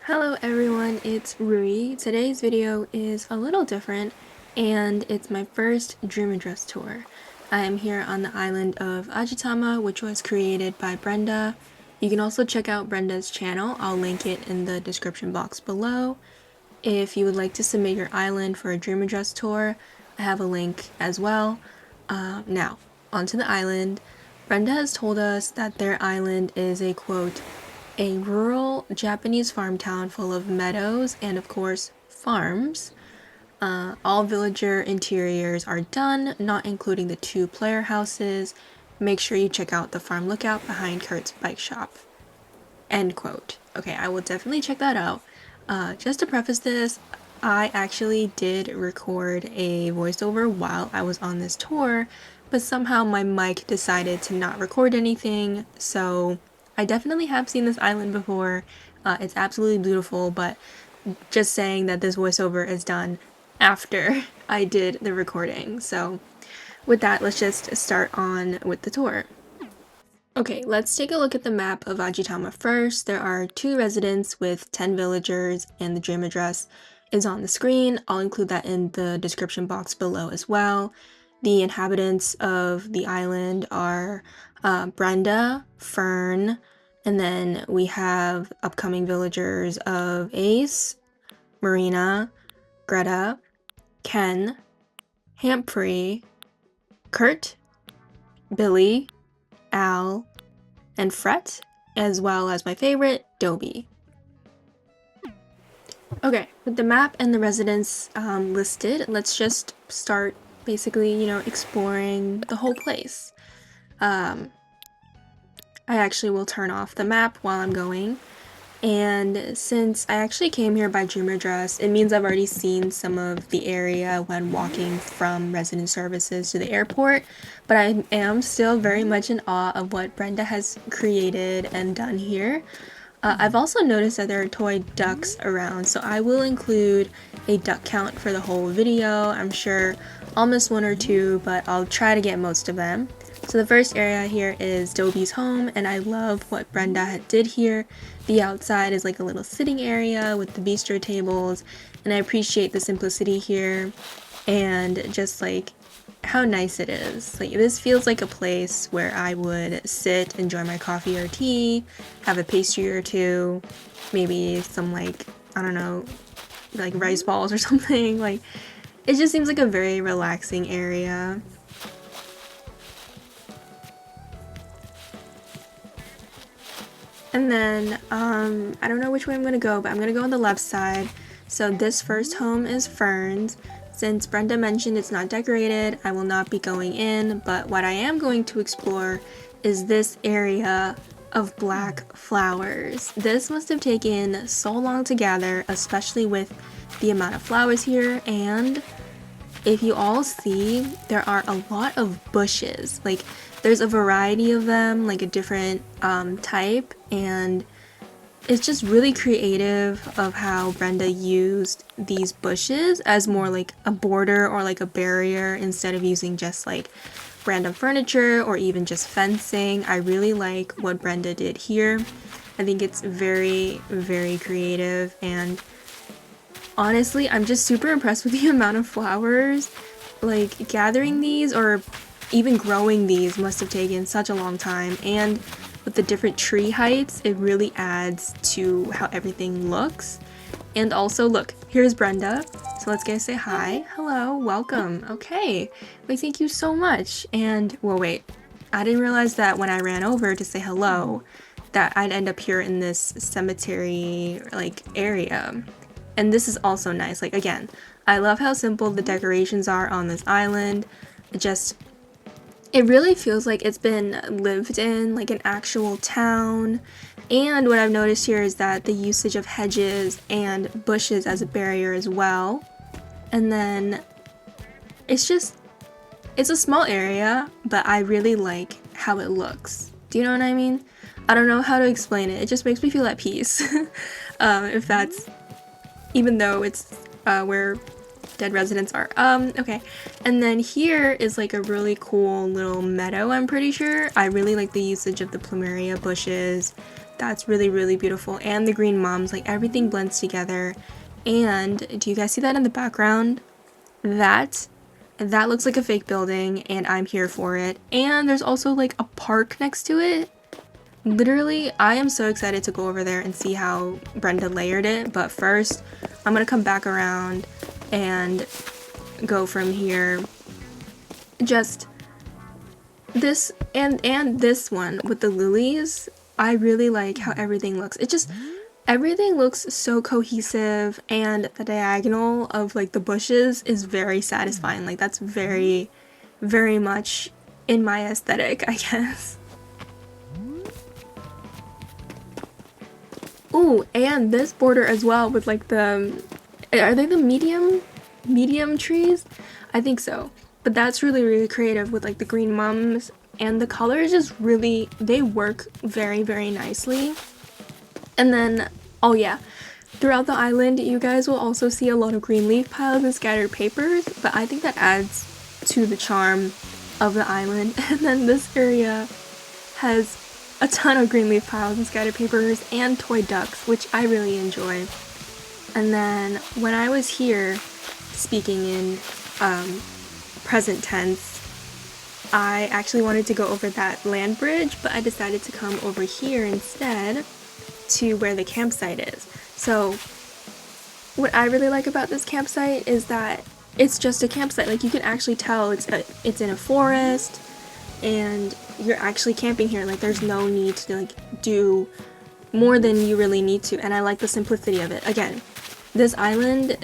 Hello everyone, it's Rui. Today's video is a little different and it's my first Dream Address tour. I am here on the island of Ajitama, which was created by Brenda. You can also check out Brenda's channel. I'll link it in the description box below. If you would like to submit your island for a Dream Address tour, I have a link as well. Now, onto the island. Brenda has told us that their island is a quote, a rural Japanese farm town full of meadows and, of course, farms. All villager interiors are done, not including the 2-player houses. Make sure you check out the farm lookout behind Kurt's bike shop. End quote. Okay, I will definitely check that out. Just to preface this, I actually did record a voiceover while I was on this tour, but somehow my mic decided to not record anything, so I definitely have seen this island before. It's absolutely beautiful, but just saying that this voiceover is done after I did the recording. So with that, let's just start on with the tour. Okay, let's take a look at the map of Ajitama first. There are 2 residents with 10 villagers, and the dream address is on the screen. I'll include that in the description box below as well. The inhabitants of the island are Brenda, Fern, and then we have upcoming villagers of Ace, Marina, Greta, Ken, Humphrey, Kurt, Billy, Al, and Fret, as well as my favorite, Dobie. Okay, with the map and the residents listed, let's just start basically, exploring the whole place. I actually will turn off the map while I'm going. And since I actually came here by Dream Address, it means I've already seen some of the area when walking from resident services to the airport, but I am still very much in awe of what Brenda has created and done here. I've also noticed that there are toy ducks around, so I will include a duck count for the whole video. I'm sure I'll miss 1 or 2, but I'll try to get most of them. So the first area here is Dobie's home, and I love what Brenda did here. The outside is like a little sitting area with the bistro tables, and I appreciate the simplicity here and just like how nice it is. Like, this feels like a place where I would sit, enjoy my coffee or tea, have a pastry or 2, maybe some like, I don't know, like rice balls or something. Like, it just seems like a very relaxing area. And then, I don't know which way I'm gonna go, but I'm gonna go on the left side. So this first home is Fern's. Since Brenda mentioned it's not decorated, I will not be going in, but what I am going to explore is this area of black flowers. This must have taken so long to gather, especially with the amount of flowers here, and if you all see, there are a lot of bushes. Like, there's a variety of them, like a different type, and it's just really creative of how Brenda used these bushes as more like a border or like a barrier instead of using just like random furniture or even just fencing. I really like what Brenda did here. I think it's very, very creative, and honestly, I'm just super impressed with the amount of flowers. Like, gathering these or even growing these must have taken such a long time, and with the different tree heights, it really adds to how everything looks. And also, look, here's Brenda. So let's go say hi. Hello, welcome. Okay, wait, thank you so much. And, well, wait, I didn't realize that when I ran over to say hello, that I'd end up here in this cemetery, like, area. And this is also nice. Like, again, I love how simple the decorations are on this island. It really feels like it's been lived in, like an actual town. And what I've noticed here is that the usage of hedges and bushes as a barrier as well. And then it's a small area, but I really like how it looks. Do you know what I mean? I don't know how to explain it. It just makes me feel at peace. If that's, even though it's where dead residents are. Okay. And then here is like a really cool little meadow, I'm pretty sure. I really like the usage of the plumeria bushes. That's really, really beautiful. And the green mums, like everything blends together. And do you guys see that in the background? That looks like a fake building, and I'm here for it. And there's also like a park next to it. Literally, I am so excited to go over there and see how Brenda layered it. But first, I'm gonna come back around and go from here. Just this and this one with the lilies. I really like how everything looks. Everything looks so cohesive, and the diagonal of like the bushes is very satisfying. Like that's very, very much in my aesthetic, I guess. Ooh, and this border as well with like are they the medium trees? I think so. But that's really, really creative with like the green mums, and the colors just really, they work very, very nicely. And then, oh yeah, throughout the island, you guys will also see a lot of green leaf piles and scattered papers, but I think that adds to the charm of the island. And then this area has a ton of green leaf piles and scattered papers and toy ducks, which I really enjoy. And then when I was here, speaking in present tense, I actually wanted to go over that land bridge, but I decided to come over here instead to where the campsite is. So what I really like about this campsite is that it's just a campsite. Like you can actually tell it's in a forest, and you're actually camping here. Like there's no need to like do more than you really need to, and I like the simplicity of it. Again, this island,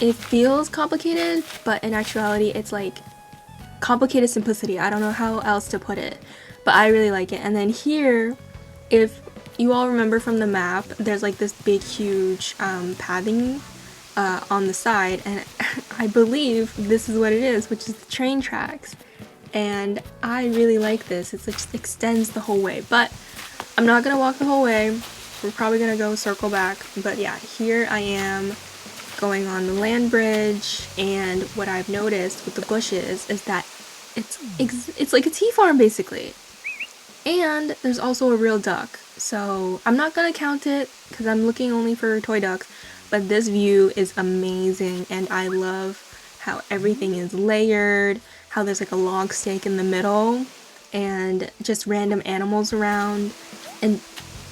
it feels complicated, but in actuality it's like complicated simplicity. I don't know how else to put it, but I really like it. And then here, if you all remember from the map, there's like this big huge pathing on the side, and I believe this is what it is, which is the train tracks. And I really like this. It just extends the whole way, but I'm not gonna walk the whole way. We're probably gonna go circle back, but yeah, here I am going on the land bridge, and what I've noticed with the bushes is that it's like a tea farm basically. And there's also a real duck, so I'm not gonna count it because I'm looking only for toy ducks, but this view is amazing, and I love how everything is layered, how there's like a log stake in the middle, and just random animals around, and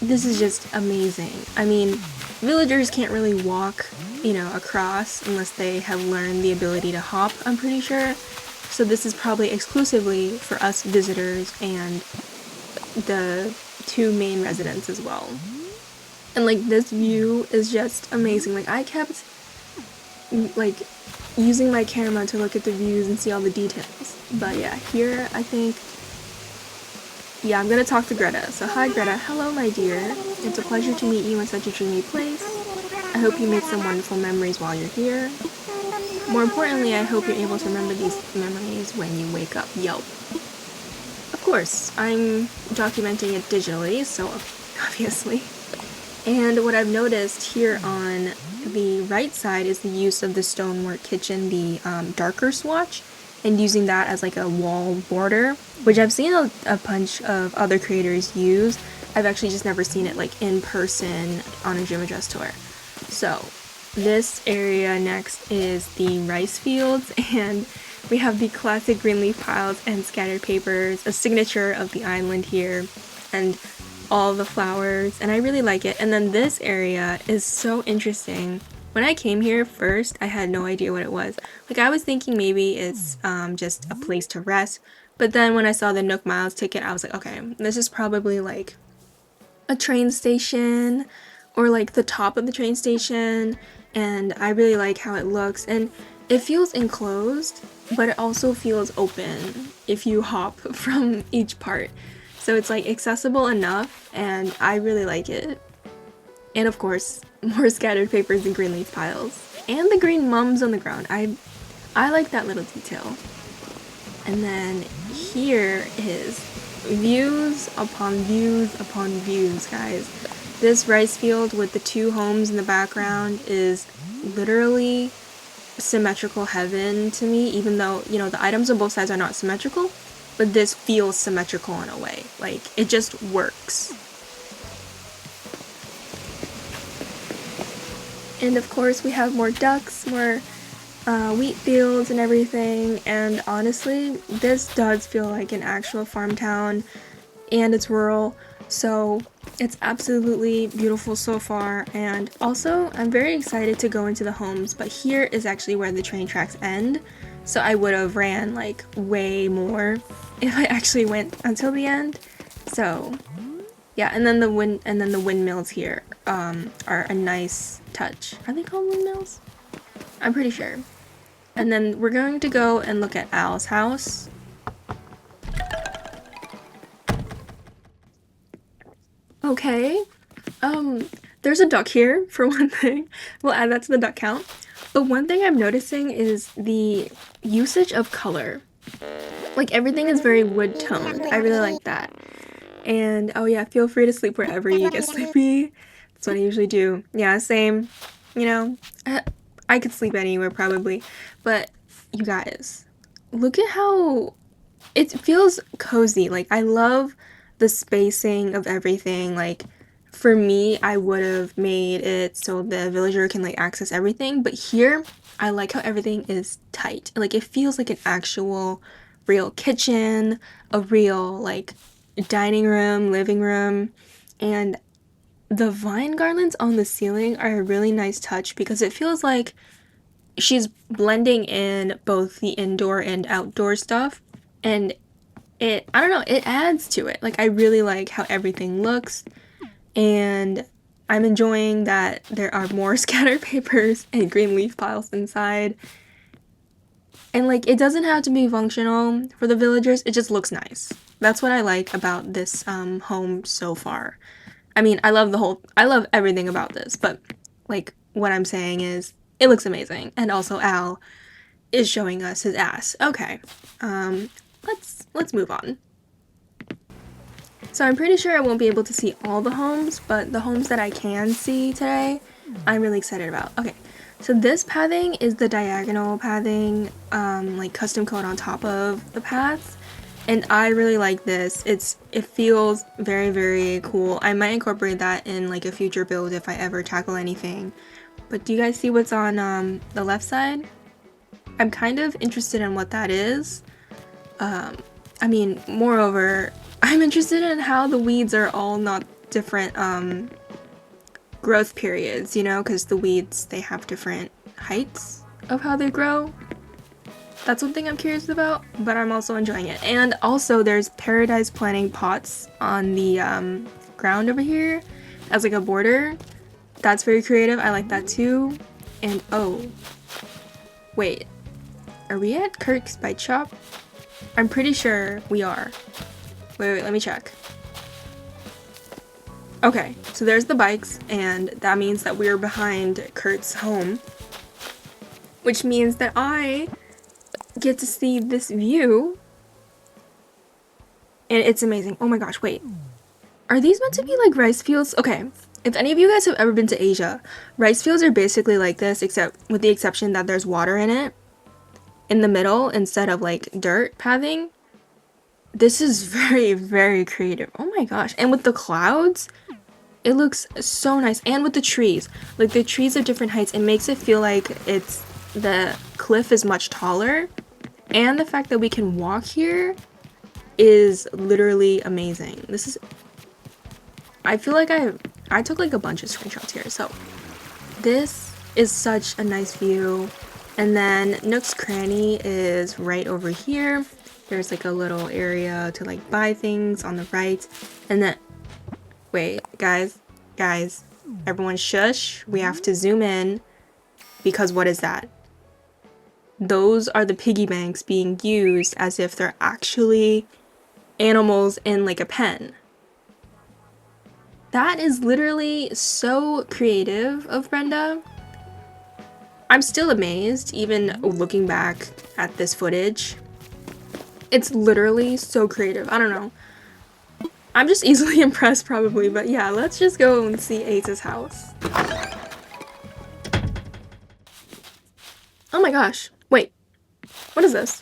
this is just amazing. I mean, villagers can't really walk, you know, across unless they have learned the ability to hop, I'm pretty sure. So this is probably exclusively for us visitors and the two main residents as well. And like this view is just amazing. Like I kept like using my camera to look at the views and see all the details. But yeah, here I think, yeah, I'm gonna talk to Greta. So hi Greta. Hello my dear. It's a pleasure to meet you in such a dreamy place. I hope you make some wonderful memories while you're here. More importantly, I hope you're able to remember these memories when you wake up. Yelp. Of course, I'm documenting it digitally, so obviously. And what I've noticed here on the right side is the use of the stonework kitchen, the darker swatch, and using that as like a wall border, which I've seen a bunch of other creators use. I've actually just never seen it like in person on a gym address tour. So this area next is the rice fields, and we have the classic green leaf piles and scattered papers, a signature of the island here, and all the flowers, and I really like it. And then this area is so interesting. When I came here first, I had no idea what it was. Like I was thinking maybe it's just a place to rest, but then when I saw the Nook Miles ticket, I was like, okay, this is probably like a train station or like the top of the train station, and I really like how it looks, and it feels enclosed, but it also feels open if you hop from each part. So it's like accessible enough, and I really like it. And of course, more scattered papers and green leaf piles. And the green mums on the ground. I like that little detail. And then here is views upon views upon views, guys. This rice field with the two homes in the background is literally symmetrical heaven to me, even though, you know, the items on both sides are not symmetrical, but this feels symmetrical in a way. Like, it just works. And of course we have more ducks, more wheat fields and everything, and honestly, this does feel like an actual farm town, and it's rural, so it's absolutely beautiful so far. And also, I'm very excited to go into the homes, but here is actually where the train tracks end, so I would have ran like way more if I actually went until the end. So yeah, and then the windmills here are a nice touch. Are they called windmills? I'm pretty sure. And then we're going to go and look at Al's house. Okay. There's a duck here, for one thing. We'll add that to the duck count. But one thing I'm noticing is the usage of color. Like, everything is very wood toned. I really like that. And oh yeah, feel free to sleep wherever you get sleepy. That's what I usually do. Yeah, same. You know, I could sleep anywhere probably. But you guys, look at how it feels cozy. Like, I love the spacing of everything. Like, for me, I would have made it so the villager can like access everything. But here, I like how everything is tight. Like, it feels like an actual real kitchen, a real like dining room, living room, and the vine garlands on the ceiling are a really nice touch because it feels like she's blending in both the indoor and outdoor stuff, and I don't know, it adds to it. Like, I really like how everything looks, and I'm enjoying that there are more scatter papers and green leaf piles inside. And like, it doesn't have to be functional for the villagers, it just looks nice. That's what I like about this home so far. I mean, I love everything about this, but like, what I'm saying is, it looks amazing. And also Al is showing us his ass. Okay, let's move on. So I'm pretty sure I won't be able to see all the homes, but the homes that I can see today, I'm really excited about. Okay, so this pathing is the diagonal pathing, like custom code on top of the paths, and I really like this. It feels very, very cool. I might incorporate that in like a future build if I ever tackle anything. But do you guys see what's on the left side? I'm kind of interested in what that is. I mean, moreover, I'm interested in how the weeds are all not different growth periods, you know, because the weeds, they have different heights of how they grow. That's one thing I'm curious about, but I'm also enjoying it. And also, there's paradise planting pots on the ground over here as like a border. That's very creative. I like that too. And oh, wait, are we at Kirk's Bike Shop? I'm pretty sure we are. Wait, let me check. Okay, so there's the bikes, and that means that we're behind Kurt's home, which means that I get to see this view, and it's amazing. Oh my gosh, wait. Are these meant to be like rice fields? Okay, if any of you guys have ever been to Asia, rice fields are basically like this, except with the exception that there's water in it in the middle instead of like dirt pathing. This is very, very creative. Oh my gosh. And with the clouds, it looks so nice. And with the trees, like the trees are different heights, it makes it feel like the cliff is much taller. And the fact that we can walk here is literally amazing. I feel like I took like a bunch of screenshots here. So this is such a nice view. And then Nook's Cranny is right over here. There's like a little area to like buy things on the right. And then, wait, guys, everyone shush. We have to zoom in because what is that? Those are the piggy banks being used as if they're actually animals in like a pen. That is literally so creative of Brenda. I'm still amazed, even looking back at this footage. It's literally so creative. I don't know. I'm just easily impressed probably, but yeah, let's just go and see Ace's house. Oh my gosh. Wait. What is this?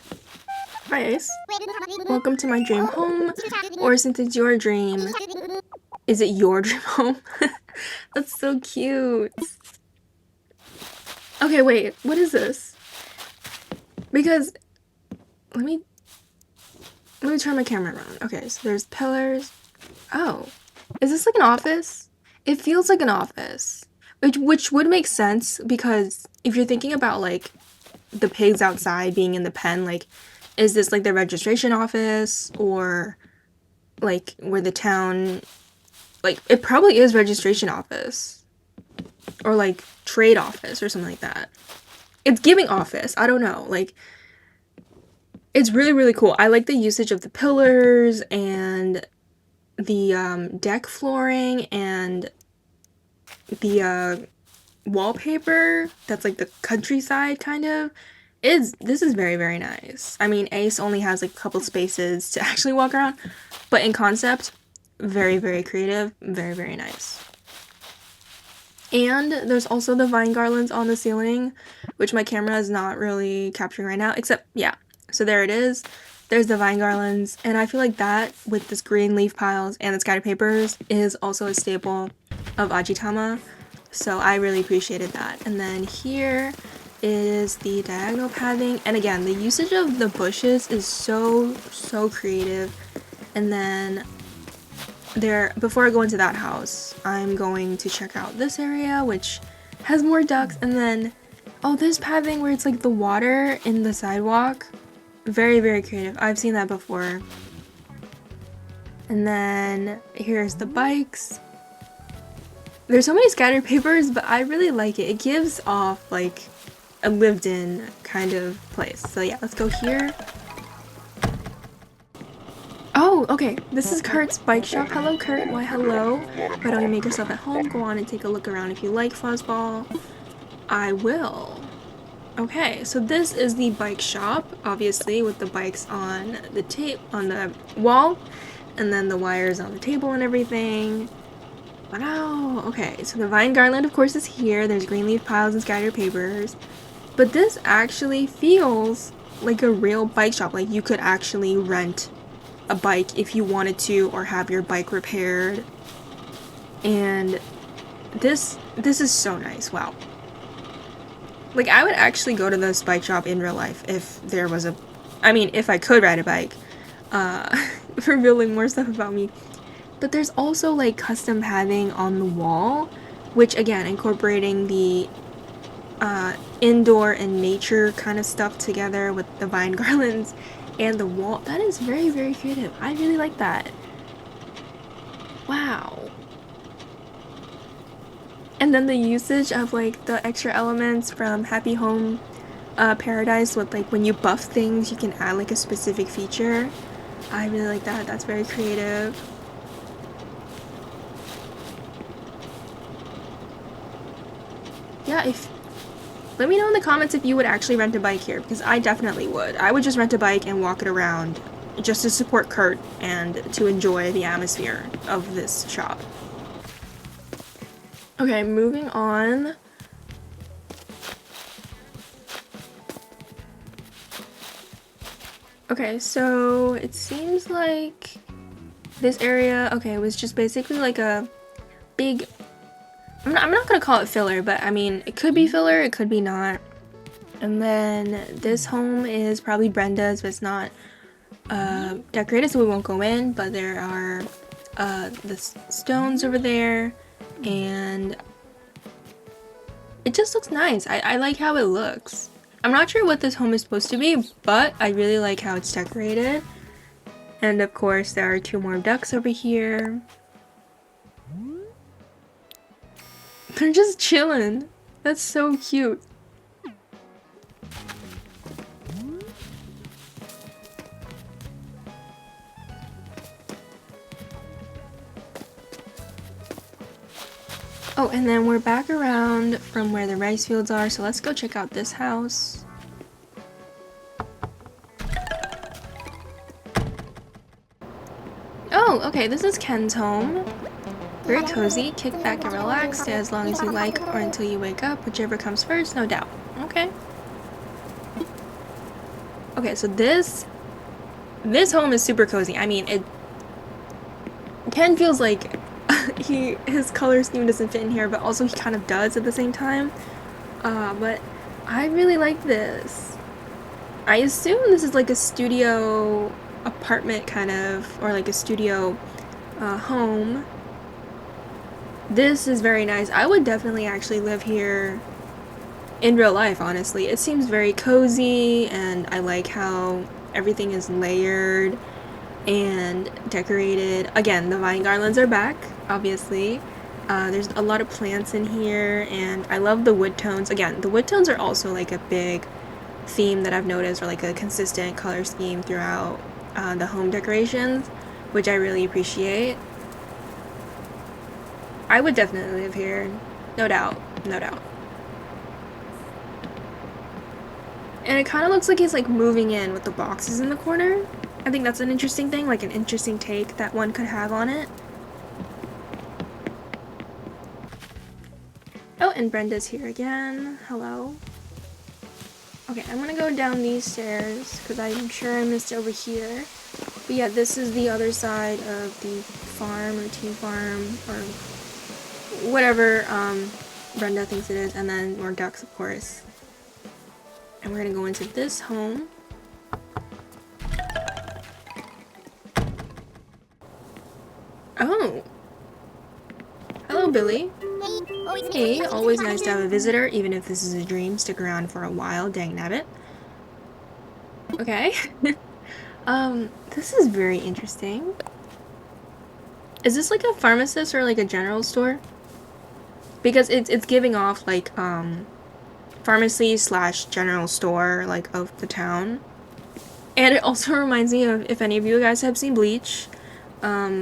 Hi, Ace. Welcome to my dream home. Or since it's your dream, is it your dream home? That's so cute. Okay, wait. What is this? Because let me turn my camera around. Okay, so there's pillars. Oh. Is this like an office? It feels like an office. Which would make sense because if you're thinking about like the pigs outside being in the pen, like is this like the registration office or like where the town, like it probably is registration office or like trade office or something like that. It's giving office. I don't know. Like it's really, really cool. I like the usage of the pillars and the deck flooring and the wallpaper that's like the countryside kind of. This is very, very nice. I mean, Ace only has like a couple spaces to actually walk around, but in concept, very, very creative, very, very nice. And there's also the vine garlands on the ceiling, which my camera is not really capturing right now, except, yeah. So there it is. There's the vine garlands, and I feel like that, with this green leaf piles and the scattered papers, is also a staple of Ajitama, so I really appreciated that. And then here is the diagonal pathing, and again, the usage of the bushes is so, so creative. And then before I go into that house, I'm going to check out this area, which has more ducks, and then, oh, this pathing where it's like the water in the sidewalk. Very, very creative. I've seen that before. And then here's the bikes. There's so many scattered papers, but I really like it. It gives off like a lived-in kind of place. So yeah, let's go here. Oh, okay. This is Kurt's bike shop. Hello, Kurt. Why, hello. Why don't you make yourself at home? Go on and take a look around if you like fuzzball. I will. Okay, so this is the bike shop, obviously, with the bikes on the tape on the wall, and then the wires on the table and everything. Wow, okay, so the vine garland, of course, is here. There's green leaf piles and scattered papers. But this actually feels like a real bike shop. Like, you could actually rent a bike if you wanted to, or have your bike repaired. And this is so nice, wow. Like, I would actually go to this bike shop in real life if there was if I could ride a bike, revealing more stuff about me. But there's also, like, custom pathing on the wall, which, again, incorporating the, indoor and nature kind of stuff together with the vine garlands and the wall. That is very, very creative. I really like that. Wow. And then the usage of like the extra elements from Happy Home Paradise with like when you buff things you can add like a specific feature. I really like that. That's very creative. Yeah, let me know in the comments if you would actually rent a bike here, because I definitely would. I would just rent a bike and walk it around just to support Kurt and to enjoy the atmosphere of this shop. Okay, moving on. Okay, so it seems like this area, okay, was just basically like a big, I'm not gonna call it filler, but I mean, it could be filler, it could be not. And then this home is probably Brenda's, but it's not decorated, so we won't go in, but there are the stones over there, and it just looks nice. I like how it looks. I'm not sure what this home is supposed to be, but I really like how it's decorated. And of course, there are 2 more ducks over here. They're just chilling. That's so cute. Oh, and then we're back around from where the rice fields are, so let's go check out this house. Oh, okay, this is Ken's home. Very cozy, kick back and relax, stay as long as you like or until you wake up, whichever comes first, no doubt. Okay. Okay, so this home is super cozy. I mean, Ken feels like his color scheme doesn't fit in here, but also he kind of does at the same time. But I really like this. I assume this is like a studio apartment kind of, or like a studio home. This is very nice. I would definitely actually live here in real life, honestly. It seems very cozy, and I like how everything is layered and decorated. Again, the vine garlands are back, obviously. There's a lot of plants in here, and I love the wood tones. Again, the wood tones are also like a big theme that I've noticed, or like a consistent color scheme throughout the home decorations, which I really appreciate. I would definitely live here, no doubt, no doubt. And it kind of looks like he's like moving in with the boxes in the corner. I think that's an interesting thing, like an interesting take that one could have on it. Oh, and Brenda's here again. Hello. Okay, I'm gonna go down these stairs because I'm sure I missed over here. But yeah, this is the other side of the farm or teen farm or whatever Brenda thinks it is, and then more ducks, of course. And we're gonna go into this home. Oh. Hello, Billy. Hey, always nice to have a visitor, even if this is a dream. Stick around for a while, dang nabbit. Okay. This is very interesting. Is this like a pharmacist or like a general store? Because it's giving off like pharmacy slash general store like of the town. And it also reminds me of, if any of you guys have seen Bleach, Urahara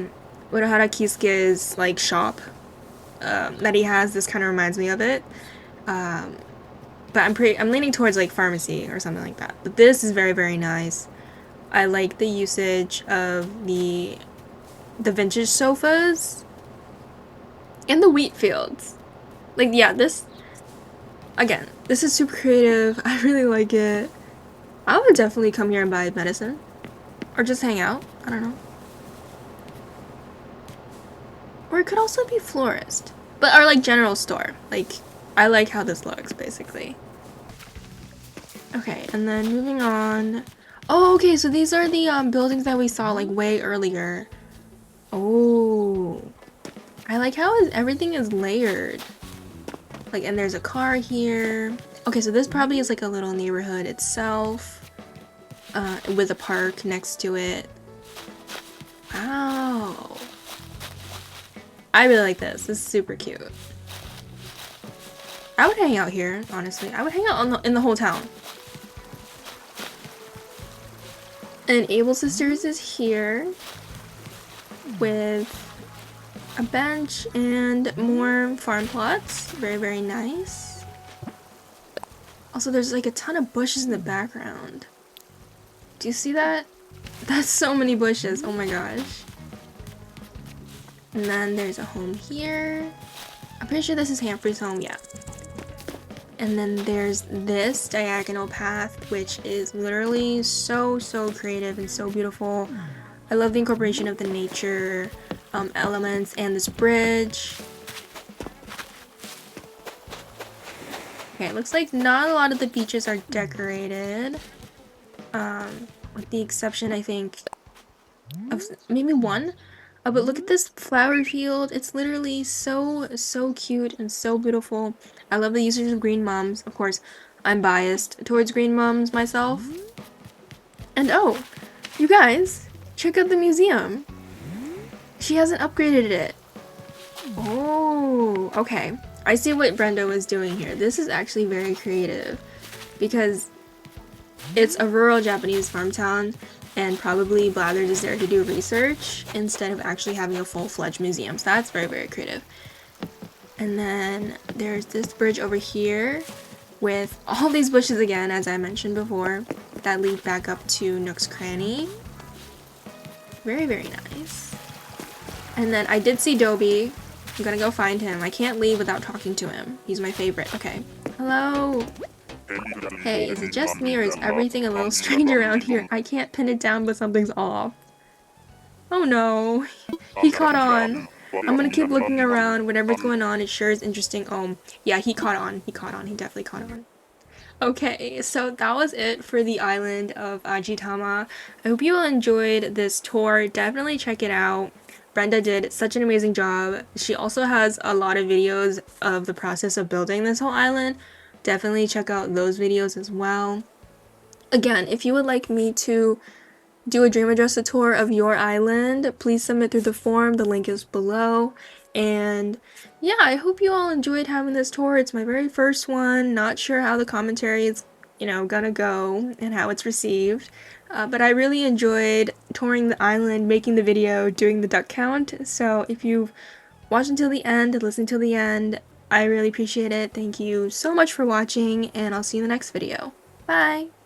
Kisuke's like shop that he has. This kind of reminds me of it. But I'm leaning towards like pharmacy or something like that. But this is very, very nice. I like the usage of the vintage sofas and the wheat fields. Like, yeah, this is super creative. I really like it. I would definitely come here and buy medicine. Or just hang out. I don't know. Or it could also be florist. Or like general store. Like, I like how this looks, basically. Okay, and then moving on. Oh, okay, so these are the buildings that we saw like way earlier. Oh. I like how everything is layered. Like, and there's a car here. Okay, so this probably is like a little neighborhood itself. With a park next to it. Wow. I really like this. This is super cute. I would hang out here, honestly. I would hang out in the whole town. And Able Sisters is here with a bench and more farm plots. Very, very nice. Also, there's like a ton of bushes in the background. Do you see that? That's so many bushes. Oh my gosh. And then there's a home here. I'm pretty sure this is Humphrey's home, yeah. And then there's this diagonal path, which is literally so, so creative and so beautiful. I love the incorporation of the nature elements and this bridge. Okay, it looks like not a lot of the beaches are decorated. With the exception, I think, of maybe one. But look at this flower field. It's literally so, so cute and so beautiful. I love the usage of green mums. Of course, I'm biased towards green mums myself. And oh, you guys, check out the museum. She hasn't upgraded it. Oh, okay. I see what Brenda was doing here. This is actually very creative because it's a rural Japanese farm town, and probably Blathers is there to do research instead of actually having a full-fledged museum. So that's very, very creative. And then there's this bridge over here with all these bushes again, as I mentioned before, that lead back up to Nook's Cranny. Very, very nice. And then I did see Dobie. I'm gonna go find him. I can't leave without talking to him. He's my favorite. Okay. Hello. Hey, is it just me or is everything a little strange around here? I can't pin it down, but something's off. Oh no, he caught on. I'm gonna keep looking around. Whatever's going on, it sure is interesting. Yeah, he caught on. He caught on. He definitely caught on. Okay, so that was it for the island of Ajitama. I hope you all enjoyed this tour. Definitely check it out. Brenda did such an amazing job. She also has a lot of videos of the process of building this whole island. Definitely check out those videos as well. Again, if you would like me to do a dream adjusted tour of your island, please submit through the form. The link is below. And yeah, I hope you all enjoyed having this tour. It's my very first one. Not sure how the commentary is, gonna go and how it's received. But I really enjoyed touring the island, making the video, doing the duck count. So if you've watched until the end, listened till the end, I really appreciate it. Thank you so much for watching, and I'll see you in the next video. Bye!